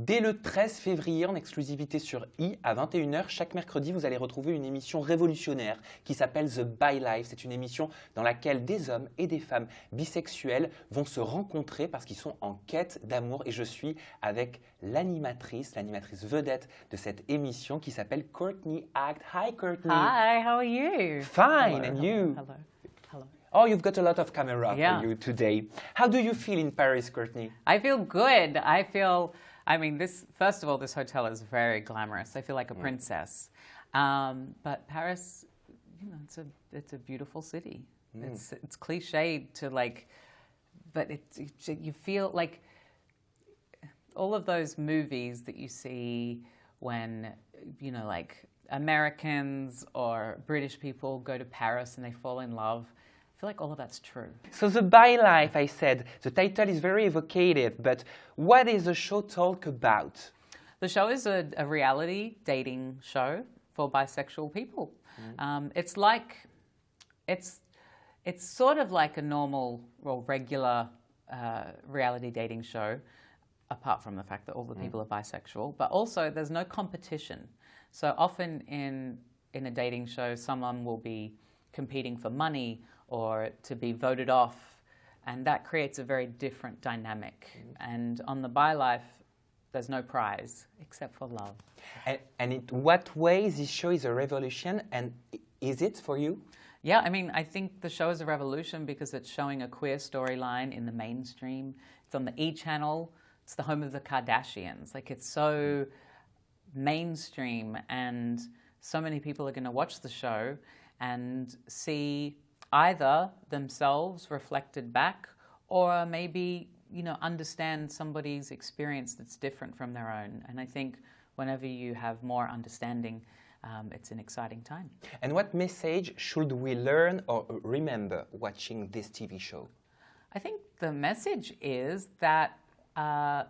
Dès le 13 février, en exclusivité sur à 21h, chaque mercredi, vous allez retrouver une émission révolutionnaire qui s'appelle The Bi Life. C'est une émission dans laquelle des hommes et des femmes bisexuels vont se rencontrer parce qu'ils sont en quête d'amour. Et je suis avec l'animatrice vedette de cette émission qui s'appelle Courtney Act. Hi, Courtney. Hi, how are you? Fine, Hello, and hello, you? Hello. Oh, you've got a lot of camera Yeah. for you today. How do you feel in Paris, Courtney? I feel good. I mean, first of all, this hotel is very glamorous. I feel like a princess. But Paris, you know, it's a beautiful city. It's cliched to like, but you feel like all of those movies that you see when, you know, like Americans or British people go to Paris and they fall in love. I feel like all of that's true. So The Bi Life, I said, the title is very evocative, but what is the show talk about? The show is a reality dating show for bisexual people. It's sort of like a normal or regular reality dating show, apart from the fact that all the people are bisexual, but also there's no competition. So often in a dating show, someone will be competing for money or to be voted off, and that creates a very different dynamic. And on the Bi Life, there's no prize except for love. And in what way this show is a revolution, and is it for you? Yeah, I mean, I think the show is a revolution because it's showing a queer storyline in the mainstream. It's on the E! channel. It's the home of the Kardashians. Like, it's so mainstream, and so many people are going to watch the show and see either themselves reflected back or maybe, you know, understand somebody's experience that's different from their own. And I think whenever you have more understanding, it's an exciting time. And what message should we learn or remember watching this TV show? I think the message is that our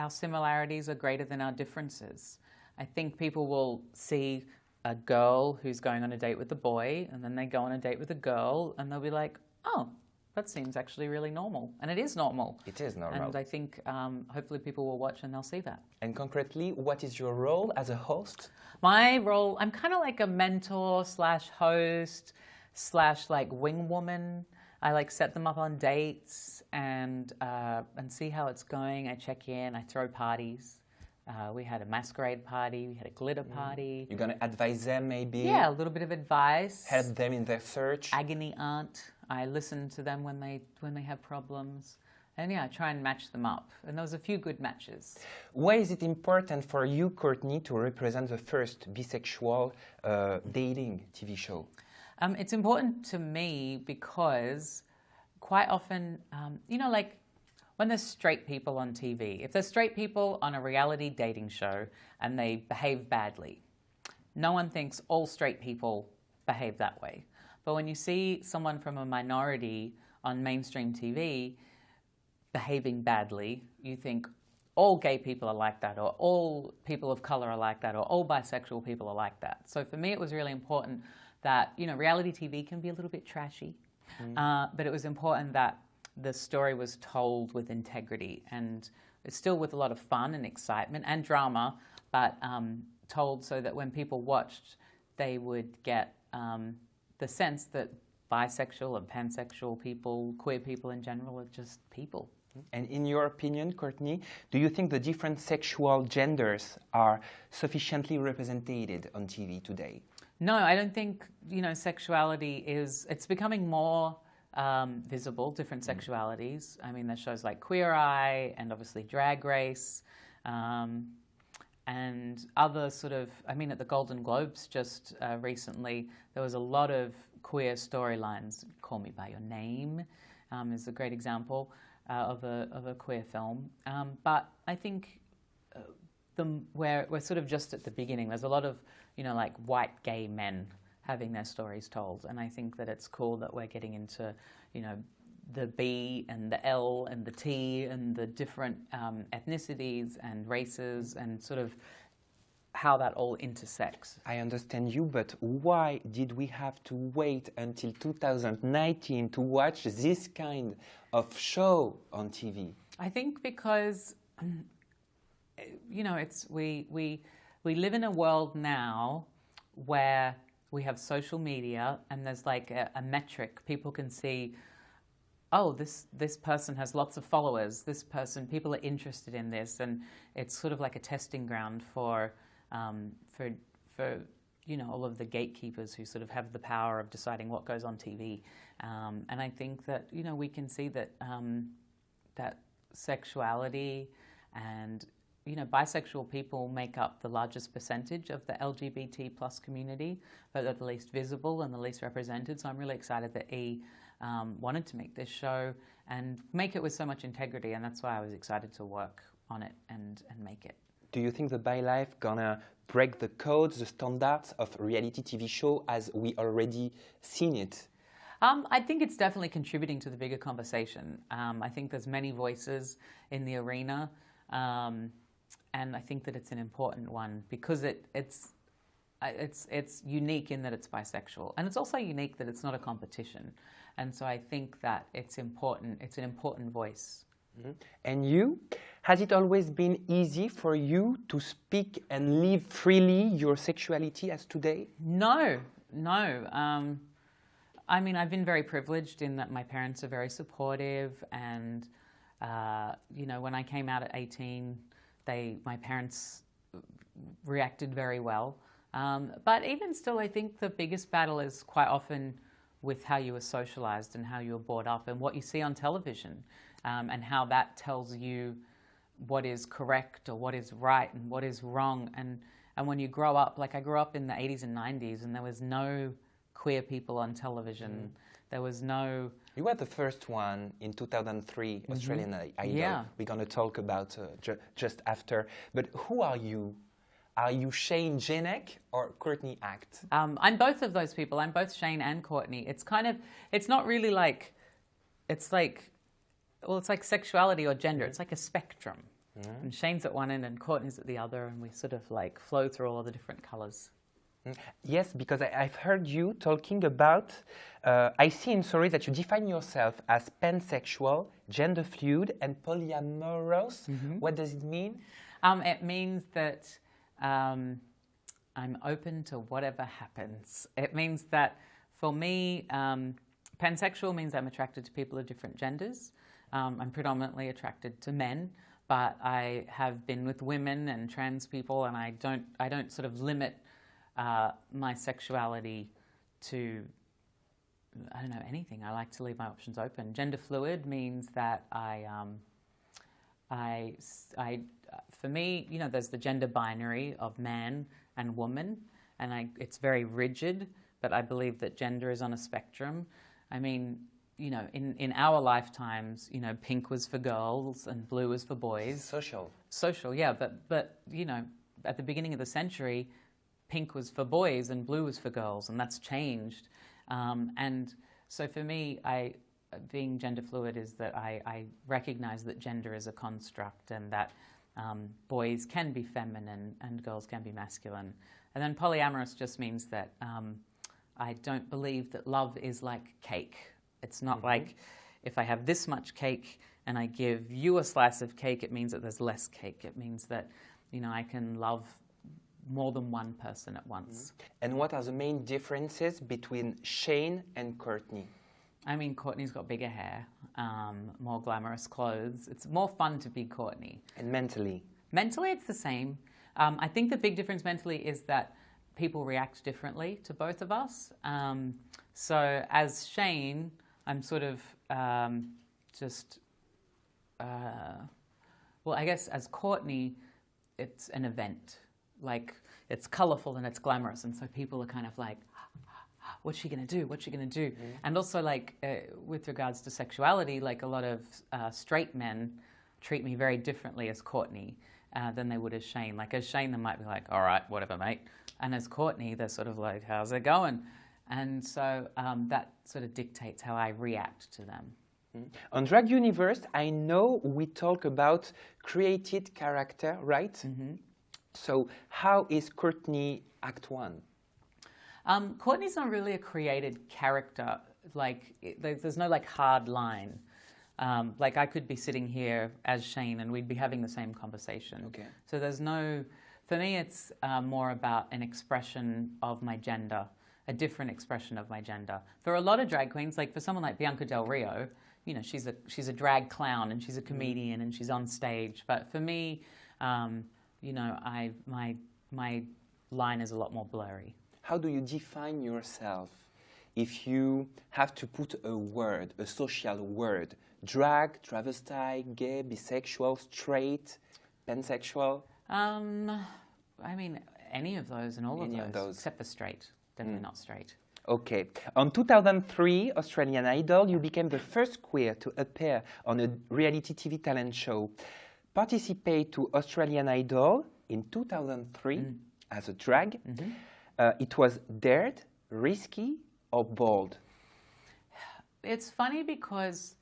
similarities are greater than our differences. I think people will see a girl who's going on a date with a boy, and then they go on a date with a girl, and they'll be like, oh, that seems actually really normal. And it is normal. It is normal. And I think hopefully people will watch and they'll see that. And concretely, what is your role as a host? My role, I'm kind of like a mentor slash host slash like wing woman. I like set them up on dates and see how it's going. I check in, I throw parties. We had a masquerade party, we had a glitter party. You're going to advise them maybe? Yeah, a little bit of advice. Help them in their search? Agony aunt. I listen to them when they have problems. And yeah, I try and match them up. And there was a few good matches. Why is it important for you, Courtney, to represent the first bisexual dating TV show? It's important to me because quite often, you know, like when there's straight people on TV, if there's straight people on a reality dating show and they behave badly, no one thinks all straight people behave that way. But when you see someone from a minority on mainstream TV behaving badly, you think all gay people are like that, or all people of color are like that, or all bisexual people are like that. So for me, it was really important that, you know, reality TV can be a little bit trashy, but it was important that the story was told with integrity and it's still with a lot of fun and excitement and drama, but told so that when people watched, they would get the sense that bisexual and pansexual people, queer people in general, are just people. And in your opinion, Courtney, do you think the different sexual genders are sufficiently represented on TV today? No, I don't think, you know, sexuality it's becoming more visible, different sexualities. I mean, there's shows like Queer Eye and obviously Drag Race and other sort of, I mean, at the Golden Globes just recently, there was a lot of queer storylines. Call Me By Your Name is a great example of a queer film. But I think we're sort of just at the beginning. There's a lot of, you know, like white gay men having their stories told. And I think that it's cool that we're getting into, you know, the B and the L and the T and the different ethnicities and races and sort of how that all intersects. I understand you, but why did we have to wait until 2019 to watch this kind of show on TV? I think because you know, it's we live in a world now where we have social media and there's like a metric. People can see, oh, this person has lots of followers. This person, people are interested in this, and it's sort of like a testing ground for you know, all of the gatekeepers who sort of have the power of deciding what goes on TV. And I think that, you know, we can see that that sexuality and, you know, bisexual people make up the largest percentage of the LGBT plus community, but they're the least visible and the least represented. So I'm really excited that wanted to make this show and make it with so much integrity, and that's why I was excited to work on it and make it. Do you think the ByLife gonna break the codes, the standards of reality TV show as we already seen it? I think it's definitely contributing to the bigger conversation. I think there's many voices in the arena, and I think that it's an important one because it's unique in that it's bisexual, and it's also unique that it's not a competition. And so I think that it's important. It's an important voice. Mm-hmm. And you, has it always been easy for you to speak and live freely your sexuality as today? No. I mean, I've been very privileged in that my parents are very supportive, and you know, when I came out at 18, my parents reacted very well. But even still, I think the biggest battle is quite often with how you were socialized and how you were brought up and what you see on television, and how that tells you what is correct or what is right and what is wrong. And when you grow up, like I grew up in the 80s and 90s, and there was no queer people on television. Mm. There was no... You were the first one in 2003, Australian Idol. Yeah. We're going to talk about just after. But who are you? Are you Shane Jenek or Courtney Act? I'm both of those people. I'm both Shane and Courtney. It's kind of, it's not really like, it's like sexuality or gender. It's like a spectrum. Mm. And Shane's at one end and Courtney's at the other, and we sort of like flow through all the different colors. Yes, because I've heard you talking about, I see in stories that you define yourself as pansexual, gender fluid, and polyamorous. Mm-hmm. What does it mean? It means that I'm open to whatever happens. It means that for me, pansexual means I'm attracted to people of different genders. I'm predominantly attracted to men, but I have been with women and trans people, and I don't sort of limit my sexuality to, I don't know, anything. I like to leave my options open. Gender fluid means that for me, you know, there's the gender binary of man and woman, and it's very rigid, but I believe that gender is on a spectrum. I mean, you know, in our lifetimes, you know, pink was for girls and blue was for boys. Social, yeah, but you know, at the beginning of the century, pink was for boys and blue was for girls, and that's changed. And so for me, being gender fluid is that I recognize that gender is a construct, and that boys can be feminine and girls can be masculine. And then polyamorous just means that I don't believe that love is like cake. It's not like if I have this much cake and I give you a slice of cake, it means that there's less cake. It means that, you know, I can love more than one person at once. And what are the main differences between Shane and Courtney? I mean, Courtney's got bigger hair, more glamorous clothes. It's more fun to be Courtney. And mentally? Mentally, it's the same. I think the big difference mentally is that people react differently to both of us. So as Shane, I'm sort of well, I guess as Courtney, it's an event. Like, it's colorful and it's glamorous, and so people are kind of like, what's she gonna do? What's she gonna do? Mm-hmm. And also, like, with regards to sexuality, like a lot of straight men treat me very differently as Courtney than they would as Shane. Like, as Shane, they might be like, all right, whatever, mate. And as Courtney, they're sort of like, how's it going? And so that sort of dictates how I react to them. On Drag Universe, I know we talk about created character, right? Mm-hmm. So how is Courtney Act 1? Courtney's not really a created character. Like, there's no like hard line. Like I could be sitting here as Shane and we'd be having the same conversation. Okay. So there's no, for me it's more about an expression of my gender, a different expression of my gender. For a lot of drag queens, like for someone like Bianca Del Rio, you know, she's a drag clown and she's a comedian and she's on stage. But for me, you know, my line is a lot more blurry. How do you define yourself if you have to put a word, a social word? Drag, travesti, gay, bisexual, straight, pansexual? I mean, any of those and all Any of of those, those. except for straight. Definitely not straight. Okay. On 2003 Australian Idol, you became the first queer to appear on a reality TV talent show. Participate to Australian Idol in 2003 as a drag. It was dared, risky, or bold? It's funny because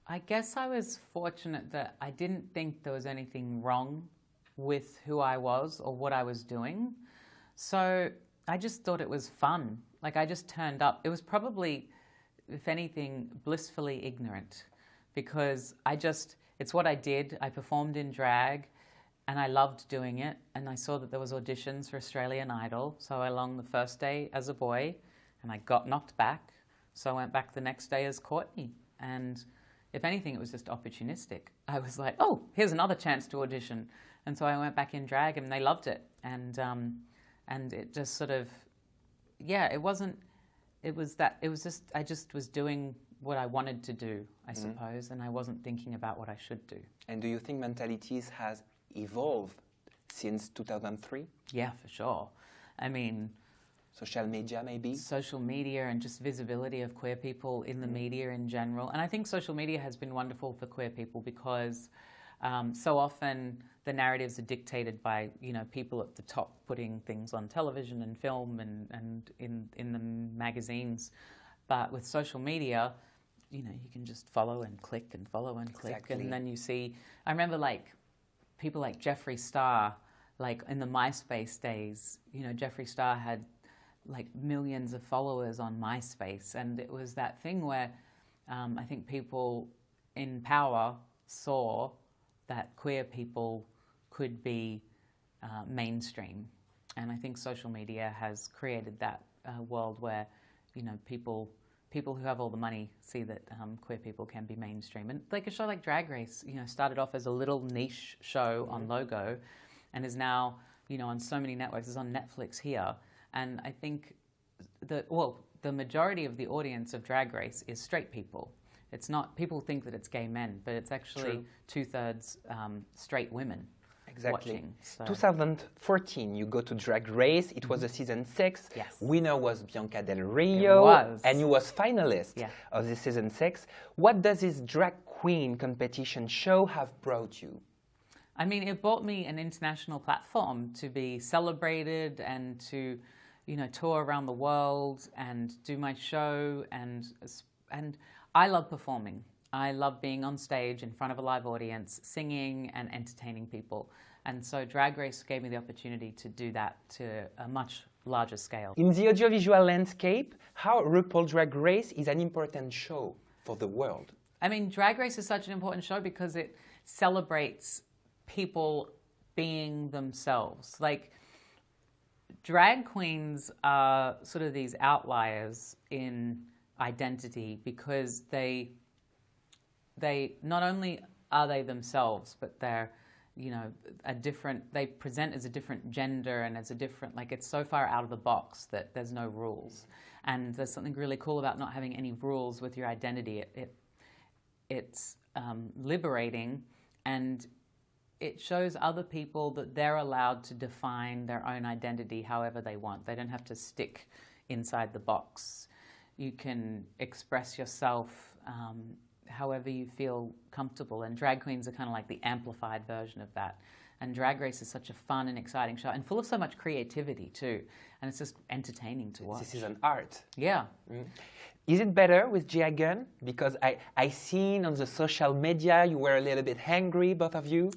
I guess I was fortunate that I didn't think there was anything wrong with who I was or what I was doing. So I just thought it was fun. Like I just turned up. It was probably, if anything, blissfully ignorant because it's what I did. I performed in drag and I loved doing it. And I saw that there was auditions for Australian Idol. So I along the first day as a boy and I got knocked back. So I went back the next day as Courtney. And if anything, it was just opportunistic. I was like, oh, here's another chance to audition. And so I went back in drag and they loved it. And it just sort of, yeah, I just was doing what I wanted to do, I suppose, and I wasn't thinking about what I should do. And do you think mentalities has evolved since 2003? Yeah, for sure. I mean, social media maybe? Social media and just visibility of queer people in the media in general. And I think social media has been wonderful for queer people because so often the narratives are dictated by, you know, people at the top putting things on television and film and in the magazines. But with social media, you know, you can just follow and click and follow and click. Exactly. And then you see, I remember like people like Jeffree Star, like in the MySpace days, you know, Jeffree Star had like millions of followers on MySpace. And it was that thing where I think people in power saw that queer people could be mainstream. And I think social media has created that world where, you know, people who have all the money see that queer people can be mainstream. And like a show like Drag Race, you know, started off as a little niche show on Logo and is now, you know, on so many networks. It's on Netflix here. And I think the majority of the audience of Drag Race is straight people. It's not, people think that it's gay men, but it's actually two-thirds straight women. Exactly. Watching, so. 2014, you go to Drag Race. It was a season 6. Yes. Winner was Bianca Del Rio. It was. And you was finalist of the season 6. What does this drag queen competition show have brought you? I mean, it brought me an international platform to be celebrated and to, you know, tour around the world and do my show. And I love performing. I love being on stage in front of a live audience, singing and entertaining people. And so Drag Race gave me the opportunity to do that to a much larger scale. In the audiovisual landscape, how RuPaul Drag Race is an important show for the world? I mean, Drag Race is such an important show because it celebrates people being themselves. Like, drag queens are sort of these outliers in identity because they not only are they themselves, but they're, you know, they present as a different gender and as a different, like it's so far out of the box that there's no rules. And there's something really cool about not having any rules with your identity. It's liberating, and it shows other people that they're allowed to define their own identity however they want. They don't have to stick inside the box. You can express yourself however you feel comfortable, and drag queens are kind of like the amplified version of that. And Drag Race is such a fun and exciting show and full of so much creativity too, and it's just entertaining to watch. This is an art. Yeah. Is it better with Gia Gunn? Because I seen on the social media you were a little bit hangry, both of you.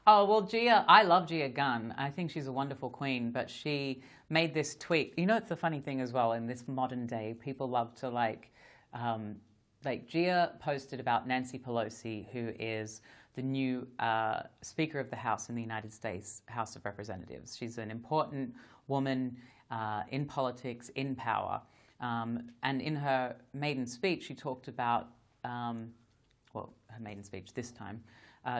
Oh, well, I love Gia Gunn. I think she's a wonderful queen, but she made this tweet. You know, it's the funny thing as well, in this modern day, people love to like like Gia posted about Nancy Pelosi, who is the new Speaker of the House in the United States House of Representatives. She's an important woman in politics, in power. And in her maiden speech, she talked about, her maiden speech this time,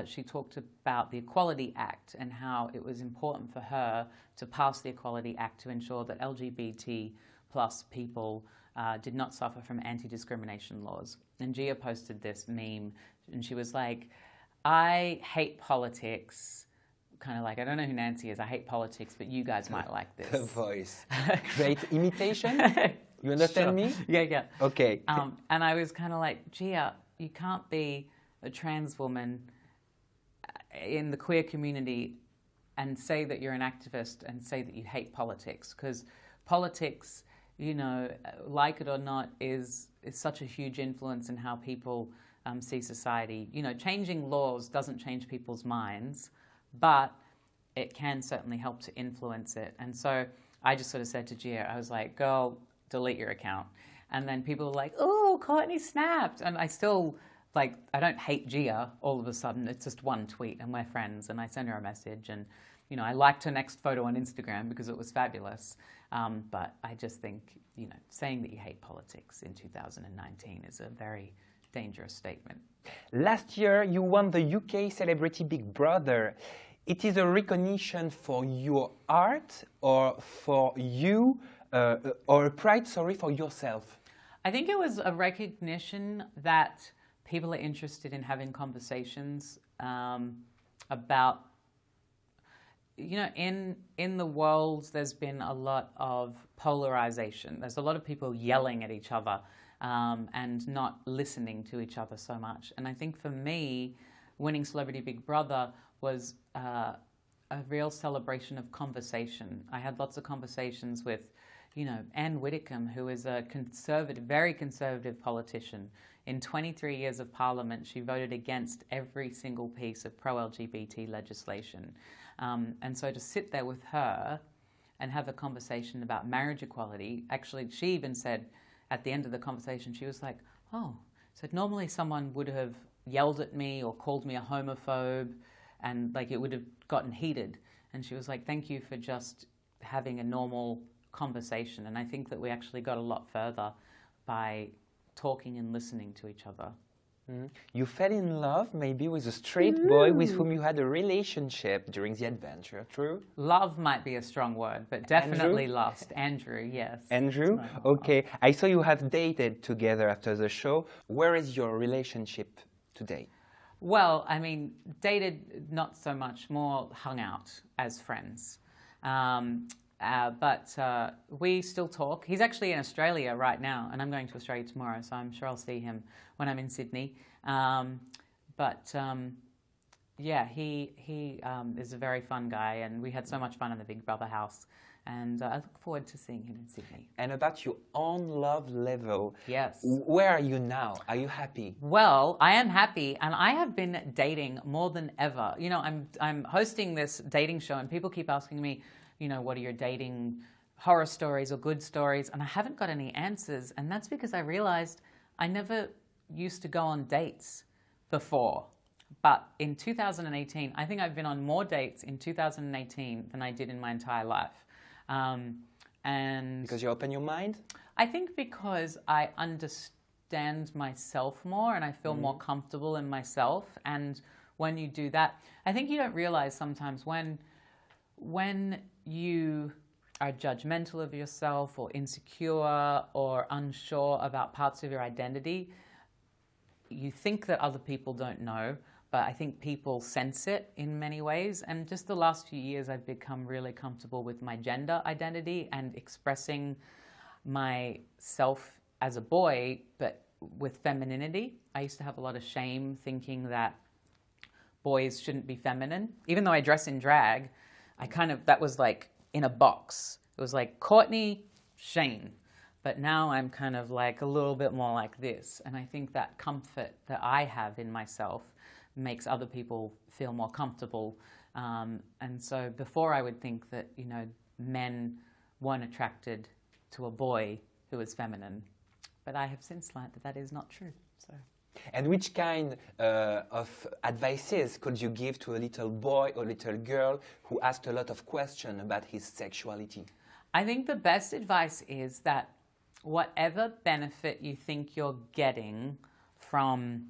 she talked about the Equality Act and how it was important for her to pass the Equality Act to ensure that LGBT plus people did not suffer from anti-discrimination laws. And Gia posted this meme, and she was like, I hate politics, kind of like, I don't know who Nancy is, I hate politics, but you guys might like this. The voice. Great imitation? You understand me? Yeah. Okay. And I was kind of like, Gia, you can't be a trans woman in the queer community and say that you're an activist and say that you hate politics, because politics, you know, like it or not, is such a huge influence in how people see society. You know, changing laws doesn't change people's minds, but it can certainly help to influence it. And so I just sort of said to Gia, I was like, girl, delete your account. And then people were like, oh, Courtney snapped. And I still, like, I don't hate Gia all of a sudden. It's just one tweet and we're friends. And I send her a message. And, you know, I liked her next photo on Instagram because it was fabulous. But I just think, you know, saying that you hate politics in 2019 is a very dangerous statement. Last year, you won the UK Celebrity Big Brother. It is a recognition for your art or for you, or a pride, for yourself? I think it was a recognition that people are interested in having conversations about, you know, in the world, there's been a lot of polarization. There's a lot of people yelling at each other and not listening to each other so much. And I think for me, winning Celebrity Big Brother was a real celebration of conversation. I had lots of conversations with, you know, Anne Widdecombe, who is a conservative, very conservative politician. In 23 years of Parliament, she voted against every single piece of pro-LGBT legislation. And so to sit there with her and have a conversation about marriage equality, actually, she even said at the end of the conversation, she was like, oh, so normally someone would have yelled at me or called me a homophobe and like it would have gotten heated. And she was like, thank you for just having a normal conversation. And I think that we actually got a lot further by talking and listening to each other. You fell in love maybe with a straight boy with whom you had a relationship during the adventure, true? Love might be a strong word, but definitely lust. Andrew, yes. Andrew? Okay. I saw you have dated together after the show. Where is your relationship today? Well, I mean, dated not so much, more hung out as friends. But we still talk. He's actually in Australia right now, and I'm going to Australia tomorrow, so I'm sure I'll see him when I'm in Sydney. Yeah, he is a very fun guy, and we had so much fun in the Big Brother house. And I look forward to seeing him in Sydney. And about your own love level. Yes. Where are you now? Are you happy? Well, I am happy, and I have been dating more than ever. You know, I'm hosting this dating show, and people keep asking me, you know, what are your dating horror stories or good stories? And I haven't got any answers. And that's because I realized I never used to go on dates before. But in 2018, I think I've been on more dates in 2018 than I did in my entire life. And because you open your mind? I think because I understand myself more and I feel more comfortable in myself. And when you do that, I think you don't realize sometimes when you are judgmental of yourself or insecure or unsure about parts of your identity, you think that other people don't know, but I think people sense it in many ways. And just the last few years, I've become really comfortable with my gender identity and expressing myself as a boy, but with femininity. I used to have a lot of shame thinking that boys shouldn't be feminine. Even though I dress in drag, that was like in a box. It was like Courtney, Shane. But now I'm kind of like a little bit more like this. And I think that comfort that I have in myself makes other people feel more comfortable. And so before I would think that, you know, men weren't attracted to a boy who was feminine. But I have since learned that that is not true. So. And which kind of advices could you give to a little boy or little girl who asked a lot of questions about his sexuality? I think the best advice is that whatever benefit you think you're getting from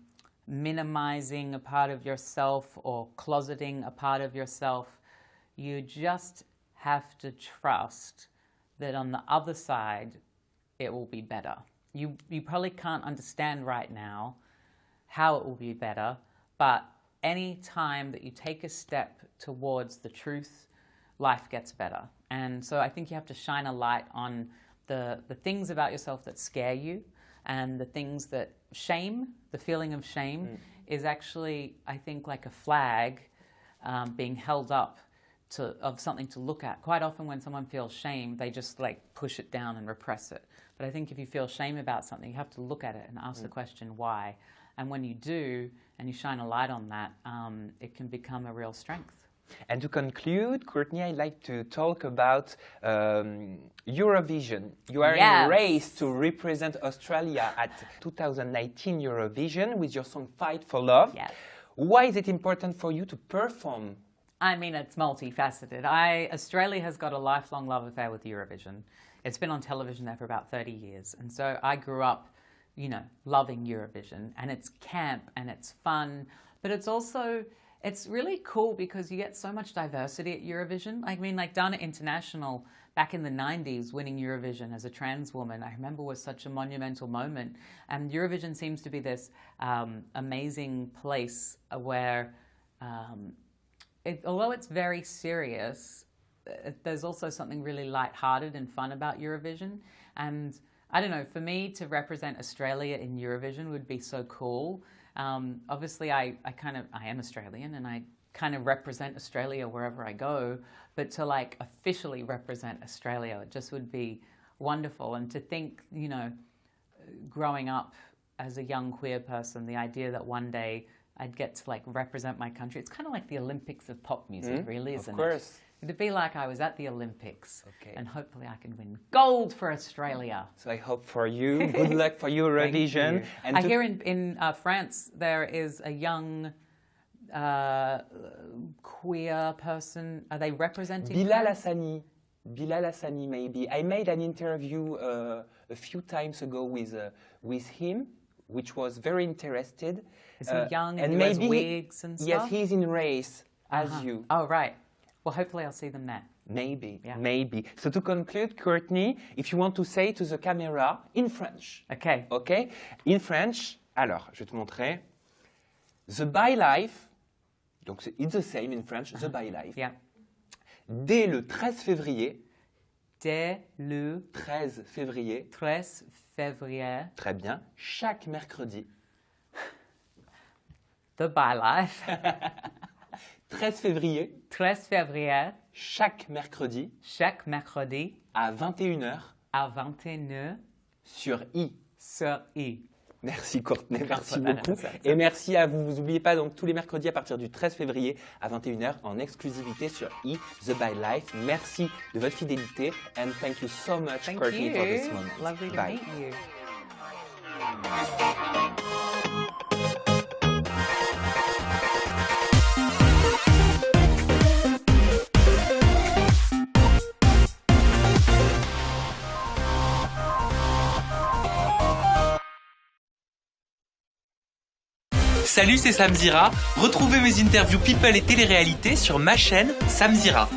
minimizing a part of yourself or closeting a part of yourself, you just have to trust that on the other side, it will be better. You probably can't understand right now how it will be better, but any time that you take a step towards the truth, life gets better. And so I think you have to shine a light on the things about yourself that scare you, and the things that shame, the feeling of shame, is actually, I think, like a flag being held up of something to look at. Quite often when someone feels shame, they just like push it down and repress it. But I think if you feel shame about something, you have to look at it and ask the question, why? And when you do, and you shine a light on that, it can become a real strength. And to conclude, Courtney, I'd like to talk about Eurovision. You are in a race to represent Australia at 2019 Eurovision with your song Fight for Love. Yes. Why is it important for you to perform? I mean, it's multifaceted. Australia has got a lifelong love affair with Eurovision. It's been on television there for about 30 years. And so I grew up, you know, loving Eurovision. And it's camp and it's fun. But it's also, it's really cool because you get so much diversity at Eurovision. I mean, like Dana International back in the 90s winning Eurovision as a trans woman, I remember was such a monumental moment. And Eurovision seems to be this amazing place where, although it's very serious, there's also something really lighthearted and fun about Eurovision. And I don't know, for me to represent Australia in Eurovision would be so cool. Obviously, I am Australian and I kind of represent Australia wherever I go, but to like officially represent Australia, it just would be wonderful. And to think, you know, growing up as a young queer person, the idea that one day I'd get to like represent my country. It's kind of like the Olympics of pop music, really, isn't it? Of course. It'd be like I was at the Olympics, and hopefully I can win gold for Australia. So I hope for you. Good luck for Eurovision. And I hear in France there is a young queer person. Are they representing? Bilal Hassani, maybe. I made an interview a few times ago with him, which was very interested. Is he young and he wears wigs and stuff? Yes, he's in race as you. Oh, right. Well, hopefully I'll see them there. Maybe, maybe. So to conclude, Courtney, if you want to say to the camera in French. Okay. Okay? In French, alors, je vais te montrer. The by life, donc it's the same in French, the by life. Yeah. Dès le 13 février. Dès le 13 février. 13 février. Très bien. Chaque mercredi. The by life. 13 février. 13 février. Chaque mercredi. Chaque mercredi. À 21h. À 21h. Sur I. Sur I. Merci Courtney, merci beaucoup. Et merci à vous. Vous n'oubliez pas, donc tous les mercredis à partir du 13 février à 21h en exclusivité sur I, The By Life. Merci de votre fidélité. And thank you so much, Courtney, for this moment. Lovely to meet you. Salut, c'est Samzira. Retrouvez mes interviews People et Télé-Réalité sur ma chaîne Samzira.